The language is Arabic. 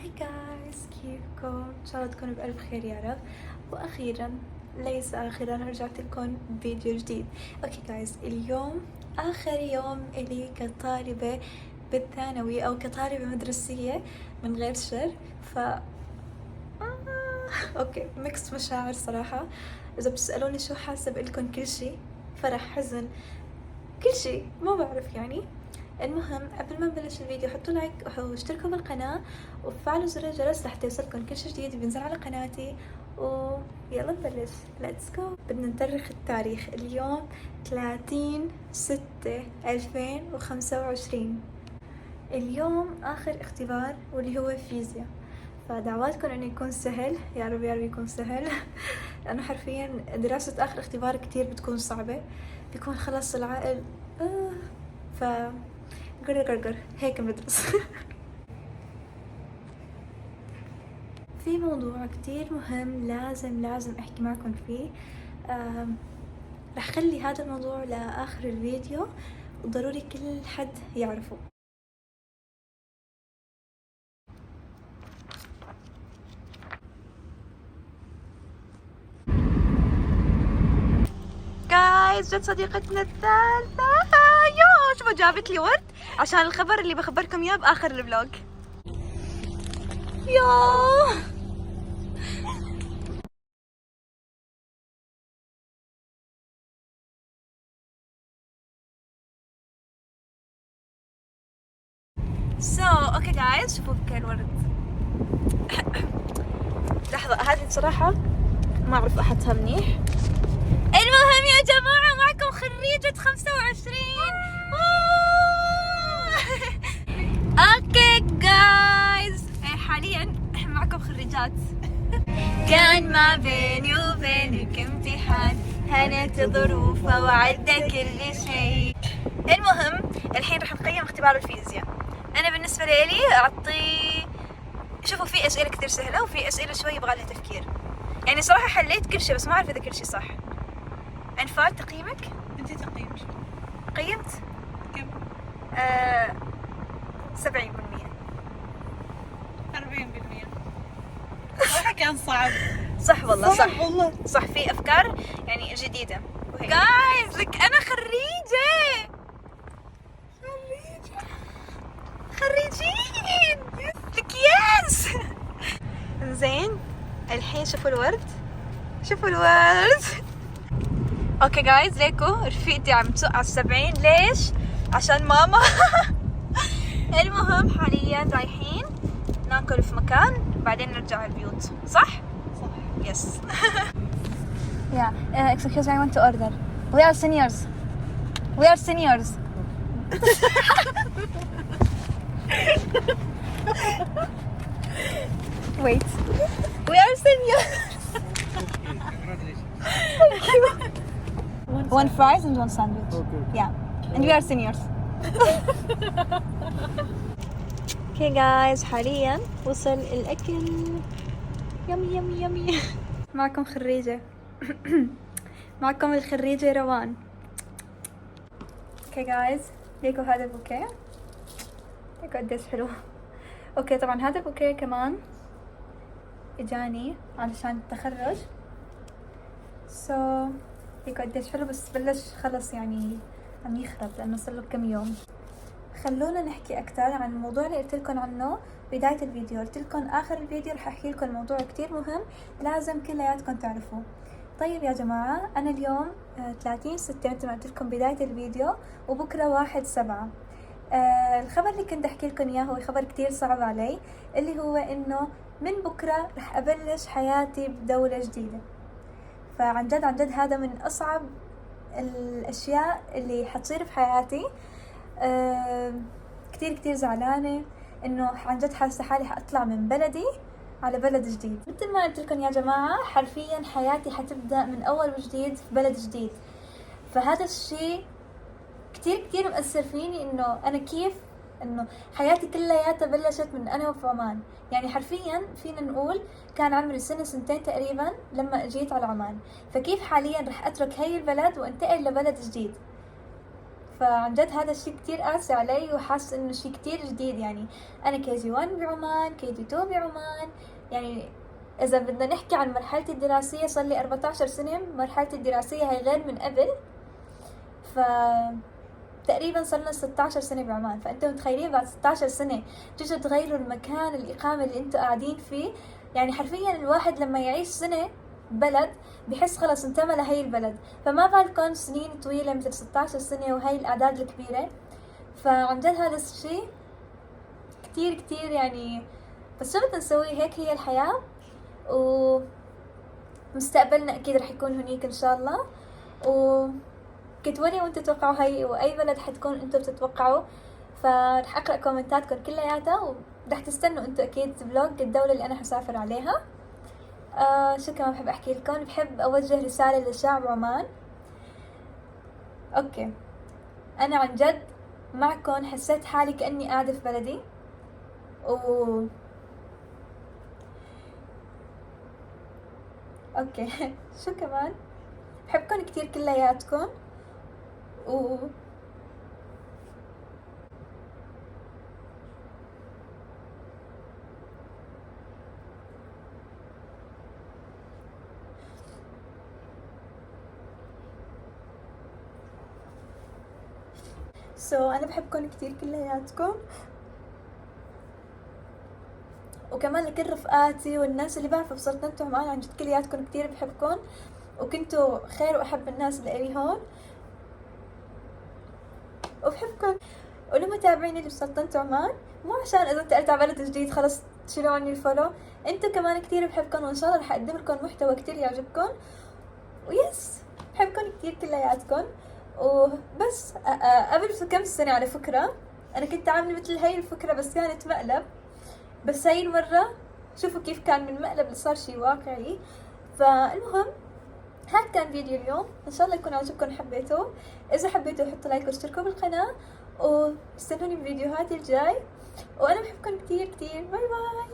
هاي جايز، كيفكم؟ ان شاء الله تكونوا بألف خير يا رب. واخيرا ليس اخيرا رجعت لكم فيديو جديد. اوكي جايز، اليوم اخر يوم الي كطالبة بالثانوي او كطالبة مدرسية من غير شر. ف اوكي، ميكس مشاعر صراحة. اذا بتسألوني شو حاسة بقلكن كل شي، فرح، حزن، كل شي ما بعرف يعني. المهم قبل ما نبلش الفيديو حطوا لايك واشتركوا بالقناة وفعلوا زر الجرس لحتى يوصلكم كل شي جديد بينزل على قناتي. ويلا نبلش، ليتس جو. بدنا نترخ التاريخ. اليوم 30/6/2025. اليوم آخر اختبار واللي هو فيزياء، فدعواتكم انه يكون سهل، يا رب يا رب يكون سهل. لانه حرفيا دراسة اخر اختبار كتير بتكون صعبة، بيكون خلص العقل ف قرر هيك بندرس. في موضوع كتير مهم لازم احكي معكم فيه. رح خلي هذا الموضوع لاخر الفيديو وضروري كل حد يعرفه. جايز، جت صديقتنا الثالثة. يو شوفوا جابت لي ورد عشان الخبر اللي بخبركم اياه باخر الفلوج. يو اوكي جايز، شوفوا بكي الورد. لحظة، هذه بصراحة ما اعرف احطها منيح. المهم يا جماعة، معكم خريجة 25. اوكي جايز، حاليا معكم خريجات. كان ما بيني وبينك امتحان، هنت ظروف وعدة كل شيء. المهم الحين رح نقيم اختبار الفيزياء. انا بالنسبة لي اعطيه، شوفوا في اسئلة كثير سهلة وفي اسئلة شوي يبغى لها تفكير. يعني صراحة حليت كل شيء بس ما اعرف اذا كل شيء صح. انفال، تقييمك؟ انت تقييم شو؟ قيمت كم؟ 70%. 40%. صراحة كان صعب. صح والله، صح والله. صح، في افكار يعني جديدة. جايز لك انا خريجة. خريجين لك يس. زين، الحين شوفوا الورد، شوفوا الورد. اوكي جايز، ليكو رفيقتي عم تسوق على 70. ليش؟ عشان ماما. المهم حاليا رايحين ناكل في مكان بعدين نرجع البيوت، صح؟ صح. يس. Yeah, excuse me, I want to order. We are seniors. We are seniors. Wait. We are seniors. Thank you. One fries and one sandwich. Okay. Yeah. And we are seniors. Okay guys, حاليا وصل الأكل. يمي يمي يمي. معكم خريجة. معكم الخريجة روان. اوكي جايز، ليكو هذا البوكيه. ليكو قديش حلو. اوكي طبعا هذا البوكيه كمان اجاني علشان التخرج. ليكو قديش حلو، بس بلش خلص يعني عم يخرب لانه صار له كم يوم. خلونا نحكي اكثر عن الموضوع اللي قلت لكم عنه بداية الفيديو. قلت لكم اخر الفيديو رح احكي لكم موضوع كتير مهم لازم كلياتكم تعرفوه. طيب يا جماعة، انا اليوم 30/6 مثل ما قلت لكم بداية الفيديو، وبكرة 1/7. الخبر اللي كنت احكي لكم اياه هو خبر كتير صعب علي، اللي هو انه من بكرة رح ابلش حياتي بدولة جديدة. فعن جد عن جد هذا من اصعب الاشياء اللي حتصير في حياتي. كتير كتير زعلانة انه عن جد حاسة حالي حاطلع من بلدي على بلد جديد. مثل ما قلت لكم يا جماعة، حرفيا حياتي حتبدأ من اول وجديد في بلد جديد. فهذا الشيء كتير كتير مأثر فيني، انه انا كيف انه حياتي كلياتها بلشت من انا في عمان. يعني حرفيا فينا نقول كان عمري سنة سنتين تقريبا لما اجيت على عمان. فكيف حاليا رح اترك هاي البلد وانتقل لبلد جديد؟ فعن جد هذا الشي كتير قاسي علي، وحاسة انه شي كتير جديد. يعني انا KG1 بعمان، KG2 بعمان. يعني اذا بدنا نحكي عن مرحلتي الدراسية صار لي 14 سنة، مرحلتي الدراسية هي غير من قبل، ف تقريبا صرنا 16 سنة بعمان. فانتم متخيلين بعد 16 سنة تيجوا تغيروا المكان الإقامة اللي انتم قاعدين فيه؟ يعني حرفيا الواحد لما يعيش سنة بلد بحس خلص انتمى لهي البلد، فما بالكم سنين طويلة مثل 16 سنة وهي الأعداد الكبيرة. فعن جد هذا الشيء كتير كتير يعني، بس شو بدنا نسوي، هيك هي الحياة، ومستقبلنا أكيد رح يكون هنيك إن شاء الله. كتبولي وانتوا تتوقعوا هي واي بلد حتكون انتوا بتتوقعوا، فرح اقرا كومنتاتكم كلياتها، ورح تستنوا انتوا اكيد فلوج الدولة اللي انا حسافر عليها. شو كمان بحب احكي لكم، بحب اوجه رسالة لشعب عمان. اوكي، انا عن جد معكم حسيت حالي كأني قاعدة في بلدي، اوكي شو كمان، بحبكم كتير كلياتكم، انا بحبكم كتير كلياتكم، وكمان لكل رفقاتي والناس اللي بعرفها بسلطنة عمان، عن جد كلياتكم كتير بحبكم، وكنتوا خير واحب الناس اللي هون، وبحبكم. ولمتابعيني اللي بسلطنة عمان، مو عشان اذا انتقلت على بلد جديد خلص تشيلوا عني الفولو، انتوا كمان كتير بحبكم، وان شاء الله رح اقدم لكم محتوى كتير يعجبكم، ويس بحبكم كتير كلياتكم. وبس قبل كم سنة على فكرة انا كنت عاملة مثل هاي الفكرة، بس كانت مقلب، بس هاي المرة شوفوا كيف كان من مقلب لصار شي واقعي. فالمهم هذا كان فيديو اليوم، ان شاء الله يكون عجبكم حبيتوه. اذا حبيتوا حطوا لايك واشتركوا بالقناة، واستنوني بفيديوهاتي الجاي، وانا بحبكم كتير كتير. باي باي.